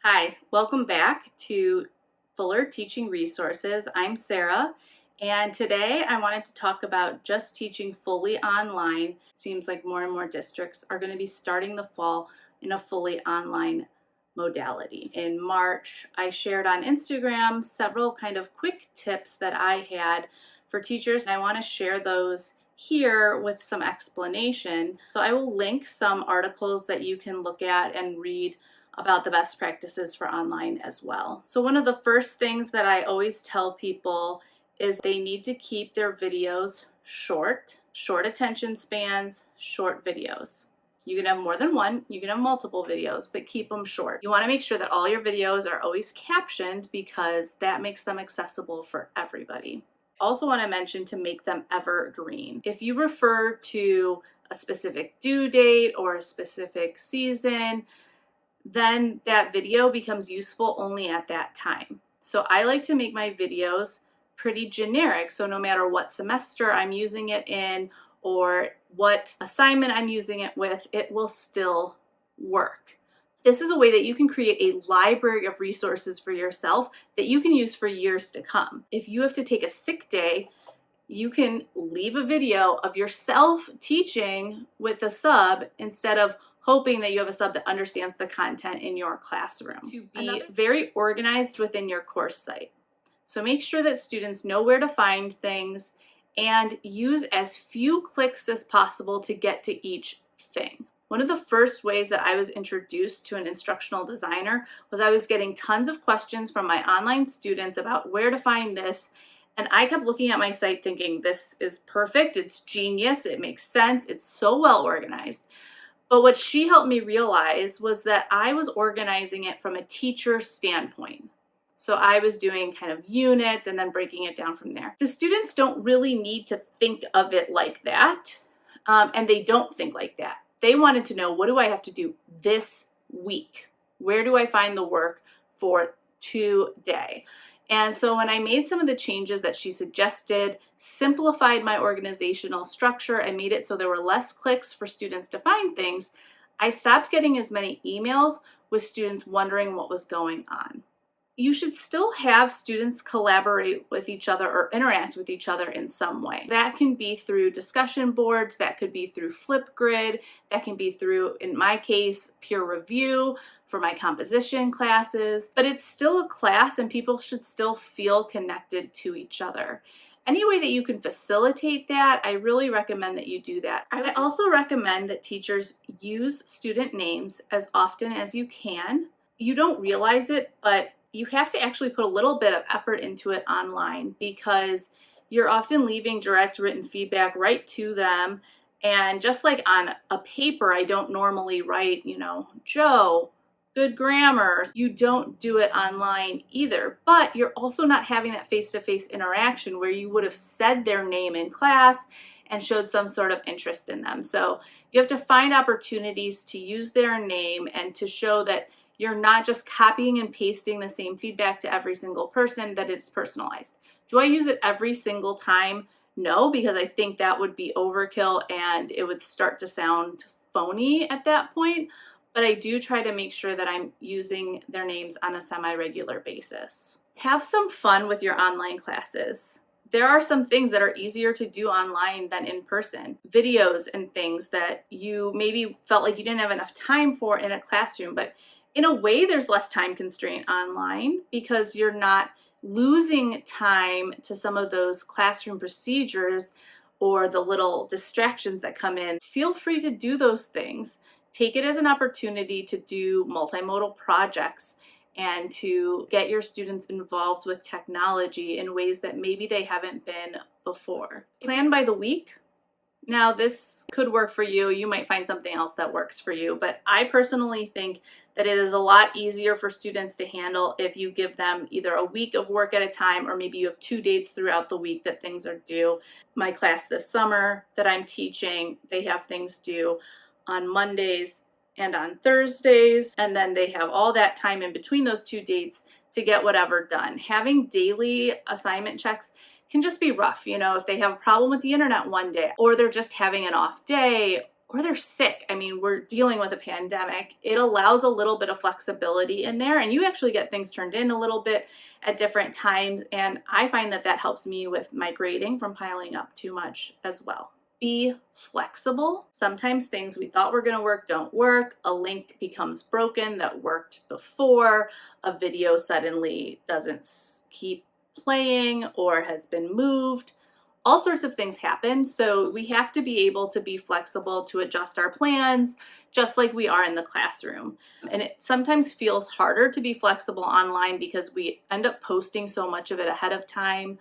Hi, welcome back to Fuller Teaching Resources. I'm Sarah, and today I wanted to talk about just teaching fully online. It seems like more and more districts are going to be starting the fall in a fully online modality. In March, I shared on Instagram several kind of quick tips that I had for teachers, and I want to share those here with some explanation. So I will link some articles that you can look at and read about the best practices for online as well. So one of the first things that I always tell people is they need to keep their videos short attention spans, short videos. You can have more than one, you can have multiple videos, but keep them short. You want to make sure that all your videos are always captioned because that makes them accessible for everybody. Also want to mention to make them evergreen. If you refer to a specific due date or a specific season, then that video becomes useful only at that time. So I like to make my videos pretty generic. So no matter what semester I'm using it in or what assignment I'm using it with, it will still work. This is a way that you can create a library of resources for yourself that you can use for years to come. If you have to take a sick day, you can leave a video of yourself teaching with a sub instead of hoping that you have a sub that understands the content in your classroom. To be very organized within your course site. So make sure that students know where to find things and use as few clicks as possible to get to each thing. One of the first ways that I was introduced to an instructional designer was I was getting tons of questions from my online students about where to find this. And I kept looking at my site thinking, this is perfect, it's genius, it makes sense, it's so well organized. But what she helped me realize was that I was organizing it from a teacher standpoint. So I was doing kind of units and then breaking it down from there. The students don't really need to think of it like that, and they don't think like that. They wanted to know, what do I have to do this week? Where do I find the work for today? And so when I made some of the changes that she suggested, simplified my organizational structure, and made it so there were less clicks for students to find things, I stopped getting as many emails with students wondering what was going on. You should still have students collaborate with each other or interact with each other in some way. That can be through discussion boards, that could be through Flipgrid, that can be through, in my case, peer review for my composition classes, but it's still a class and people should still feel connected to each other. Any way that you can facilitate that, I really recommend that you do that. I also recommend that teachers use student names as often as you can. You don't realize it, but you have to actually put a little bit of effort into it online because you're often leaving direct written feedback right to them. And just like on a paper, I don't normally write, Joe, good grammar. You don't do it online either, but you're also not having that face-to-face interaction where you would have said their name in class and showed some sort of interest in them. So you have to find opportunities to use their name and to show that you're not just copying and pasting the same feedback to every single person, that it's personalized. Do I use it every single time? No, because I think that would be overkill and it would start to sound phony at that point. But I do try to make sure that I'm using their names on a semi-regular basis. Have some fun with your online classes. There are some things that are easier to do online than in person. Videos and things that you maybe felt like you didn't have enough time for in a classroom, but in a way, there's less time constraint online because you're not losing time to some of those classroom procedures or the little distractions that come in. Feel free to do those things. Take it as an opportunity to do multimodal projects and to get your students involved with technology in ways that maybe they haven't been before. Plan by the week. Now, this could work for you. You might find something else that works for you, but I personally think that it is a lot easier for students to handle if you give them either a week of work at a time, or maybe you have 2 dates throughout the week that things are due. My class this summer that I'm teaching, they have things due on Mondays and on Thursdays, and then they have all that time in between those 2 dates to get whatever done. Having daily assignment checks can just be rough, if they have a problem with the internet one day, or they're just having an off day, or they're sick. I mean, we're dealing with a pandemic. It allows a little bit of flexibility in there, and you actually get things turned in a little bit at different times. And I find that that helps me with my grading from piling up too much as well. Be flexible. Sometimes things we thought were going to work don't work. A link becomes broken that worked before. A video suddenly doesn't keep playing or has been moved. All sorts of things happen. So we have to be able to be flexible to adjust our plans, just like we are in the classroom. And it sometimes feels harder to be flexible online because we end up posting so much of it ahead of time,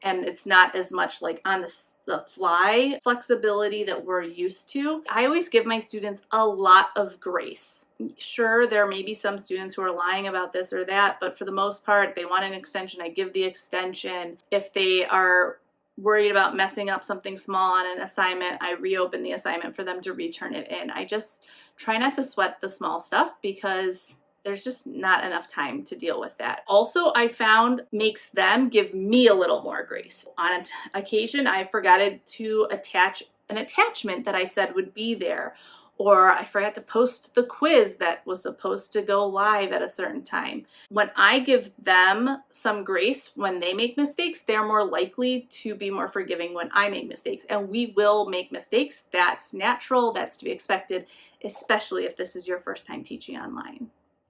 and it's not as much like on the fly flexibility that we're used to. I always give my students a lot of grace. Sure, there may be some students who are lying about this or that, but for the most part, they want an extension. I give the extension. If they are worried about messing up something small on an assignment, I reopen the assignment for them to return it in. I just try not to sweat the small stuff because there's just not enough time to deal with that. Also, I found makes them give me a little more grace. On occasion, I forgot to attach an attachment that I said would be there, or I forgot to post the quiz that was supposed to go live at a certain time. When I give them some grace when they make mistakes, they're more likely to be more forgiving when I make mistakes. And we will make mistakes. That's natural, that's to be expected, especially if this is your first time teaching online.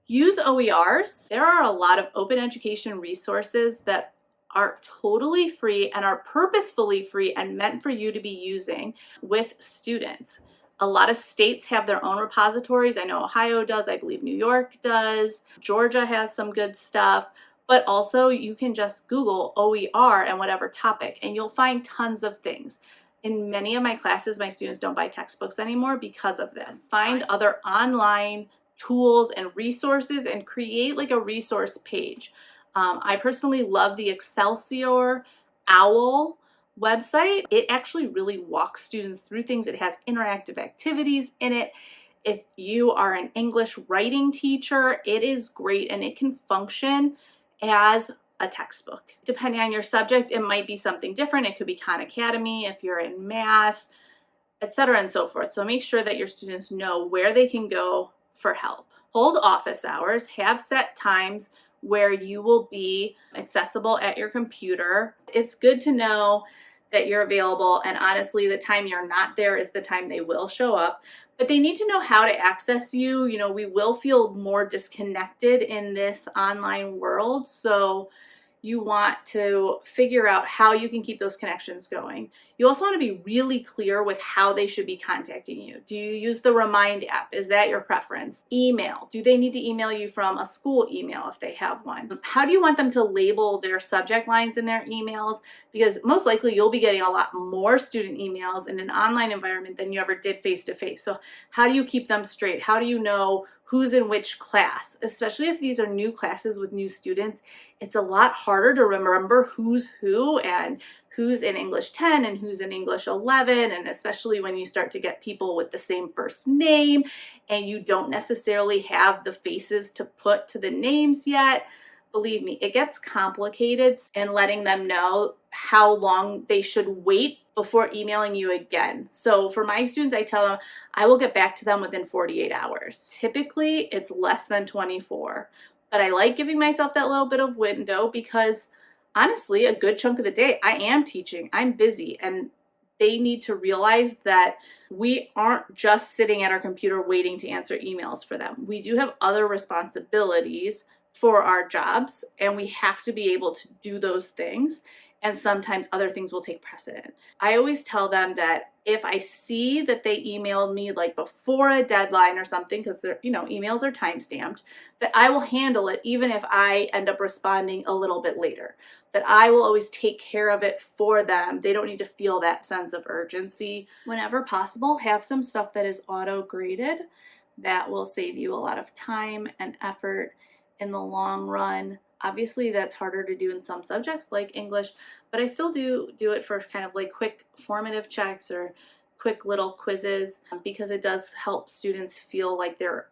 Use OERs. There are a lot of open education resources that are totally free and are purposefully free and meant for you to be using with students. A lot of states have their own repositories. I know Ohio does, I believe New York does, Georgia has some good stuff, but also you can just Google OER and whatever topic, and you'll find tons of things. In many of my classes, my students don't buy textbooks anymore because of this. Find other online tools and resources and create like a resource page. I personally love the Excelsior OWL website. It actually really walks students through things. It has interactive activities in it. If you are an English writing teacher, it is great and it can function as a textbook. Depending on your subject, it might be something different. It could be Khan Academy if you're in math, etc. and so forth. So make sure that your students know where they can go for help. Hold office hours, have set times where you will be accessible at your computer. It's good to know that you're available, and honestly, the time you're not there is the time they will show up. But they need to know how to access you. You know, we will feel more disconnected in this online world, so you want to figure out how you can keep those connections going. You also want to be really clear with how they should be contacting you. Do you use the Remind app? Is that your preference? Email. Do they need to email you from a school email if they have one? How do you want them to label their subject lines in their emails? Because most likely you'll be getting a lot more student emails in an online environment than you ever did face-to-face. So how do you keep them straight? How do you know who's in which class? Especially if these are new classes with new students, it's a lot harder to remember who's who and who's in English 10 and who's in English 11, and especially when you start to get people with the same first name and you don't necessarily have the faces to put to the names yet. Believe me, it gets complicated, and letting them know how long they should wait before emailing you again. So for my students, I tell them I will get back to them within 48 hours. Typically, it's less than 24, but I like giving myself that little bit of window because honestly, a good chunk of the day I am teaching, I'm busy, and they need to realize that we aren't just sitting at our computer waiting to answer emails for them. We do have other responsibilities for our jobs, and we have to be able to do those things. And sometimes other things will take precedent. I always tell them that if I see that they emailed me like before a deadline or something, because they're, you know, emails are time stamped, that I will handle it even if I end up responding a little bit later. That I will always take care of it for them. They don't need to feel that sense of urgency. Whenever possible, have some stuff that is auto-graded. That will save you a lot of time and effort in the long run. Obviously, that's harder to do in some subjects like English, but I still do it for kind of like quick formative checks or quick little quizzes because it does help students feel like they're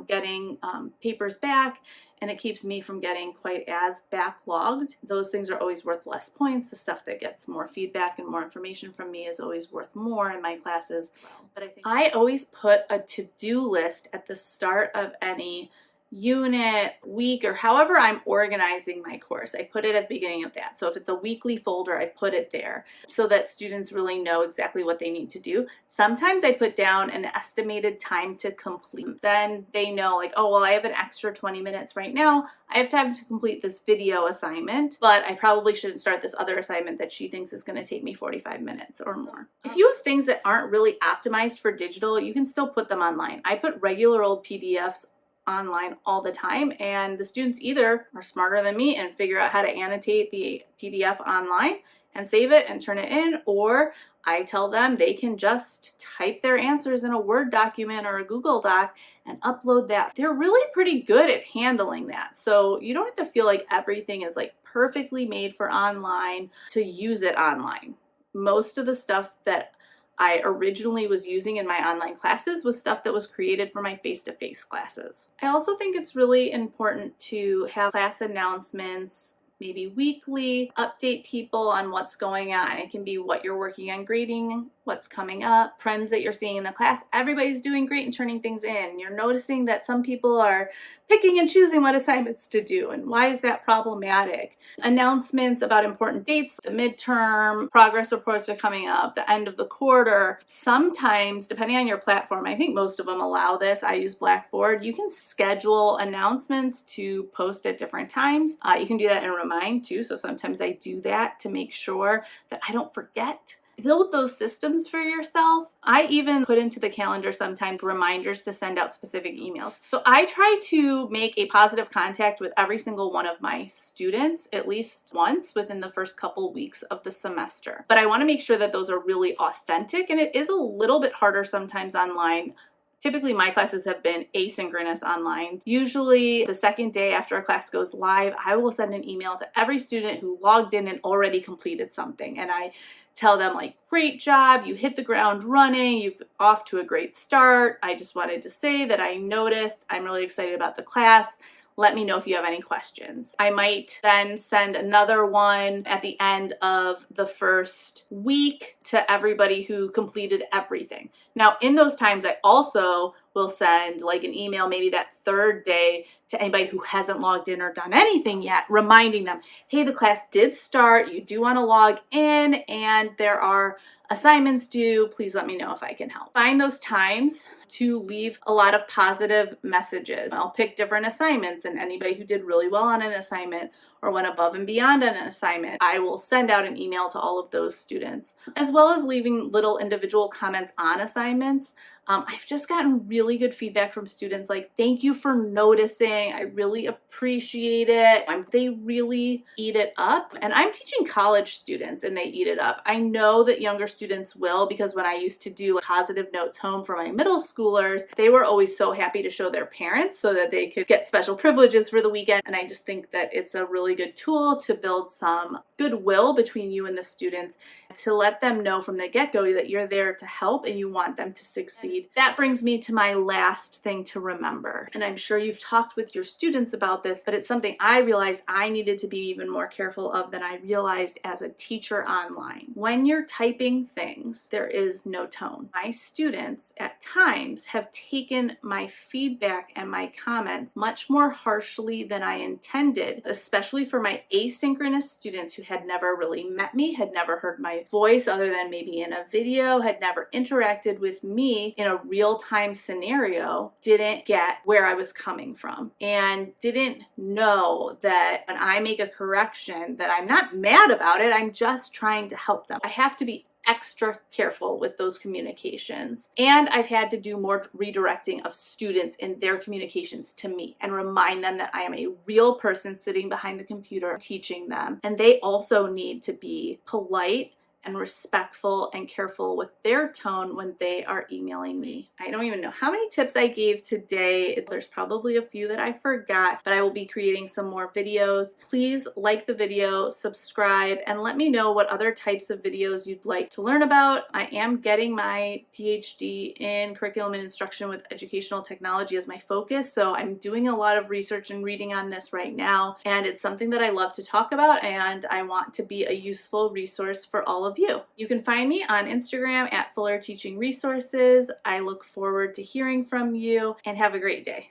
getting papers back, and it keeps me from getting quite as backlogged. Those things are always worth less points. The stuff that gets more feedback and more information from me is always worth more in my classes. But I always put a to-do list at the start of any unit, week, or however I'm organizing my course. I put it at the beginning of that. So if it's a weekly folder, I put it there so that students really know exactly what they need to do. Sometimes I put down an estimated time to complete. Then they know, like, oh, well, I have an extra 20 minutes right now. I have time to complete this video assignment, but I probably shouldn't start this other assignment that she thinks is going to take me 45 minutes or more. If you have things that aren't really optimized for digital, you can still put them online. I put regular old PDFs online all the time, and the students either are smarter than me and figure out how to annotate the PDF online and save it and turn it in, or I tell them they can just type their answers in a Word document or a Google Doc and upload that. They're really pretty good at handling that. So you don't have to feel like everything is like perfectly made for online to use it online. Most of the stuff that I originally was using in my online classes was stuff that was created for my face-to-face classes. I also think it's really important to have class announcements, maybe weekly, update people on what's going on. It can be what you're working on grading, what's coming up, trends that you're seeing in the class. Everybody's doing great and turning things in. You're noticing that some people are picking and choosing what assignments to do, and why is that problematic? Announcements about important dates, the midterm, progress reports are coming up, the end of the quarter. Sometimes, depending on your platform, I think most of them allow this. I use Blackboard. You can schedule announcements to post at different times. You can do that in Remind too, so sometimes I do that to make sure that I don't forget. Build those systems for yourself. I even put into the calendar sometimes reminders to send out specific emails. So I try to make a positive contact with every single one of my students at least once within the first couple weeks of the semester. But I want to make sure that those are really authentic, and it is a little bit harder sometimes online. Typically, my classes have been asynchronous online. Usually, the second day after a class goes live, I will send an email to every student who logged in and already completed something. And I tell them, like, great job, you hit the ground running, you've off to a great start. I just wanted to say that I noticed, I'm really excited about the class. Let me know if you have any questions. I might then send another one at the end of the first week to everybody who completed everything. Now, in those times, I also will send like an email maybe that third day to anybody who hasn't logged in or done anything yet, reminding them, hey, the class did start, you do want to log in, and there are assignments due. Please let me know if I can help. Find those times to leave a lot of positive messages. I'll pick different assignments, and anybody who did really well on an assignment or went above and beyond on an assignment, I will send out an email to all of those students, as well as leaving little individual comments on assignments. I've just gotten really good feedback from students like, thank you for noticing. I really appreciate it. They really eat it up. And I'm teaching college students and they eat it up. I know that younger students will, because when I used to do positive notes home for my middle schoolers, they were always so happy to show their parents so that they could get special privileges for the weekend. And I just think that it's a really good tool to build some goodwill between you and the students, to let them know from the get-go that you're there to help and you want them to succeed. That brings me to my last thing to remember. And I'm sure you've talked with your students about this, but it's something I realized I needed to be even more careful of than I realized as a teacher online. When you're typing things, there is no tone. My students at times have taken my feedback and my comments much more harshly than I intended, especially for my asynchronous students who had never really met me, had never heard my voice other than maybe in a video, had never interacted with me in a real-time scenario, didn't get where I was coming from, and didn't know that when I make a correction that I'm not mad about it, I'm just trying to help them. I have to be extra careful with those communications. And I've had to do more redirecting of students in their communications to me and remind them that I am a real person sitting behind the computer teaching them. And they also need to be polite and respectful and careful with their tone when they are emailing me. I don't even know how many tips I gave today. There's probably a few that I forgot, but I will be creating some more videos. Please like the video, subscribe, and let me know what other types of videos you'd like to learn about. I am getting my PhD in curriculum and instruction with educational technology as my focus, so I'm doing a lot of research and reading on this right now, and it's something that I love to talk about, and I want to be a useful resource for all of you. You can find me on Instagram at Fuller Teaching Resources. I look forward to hearing from you, and have a great day.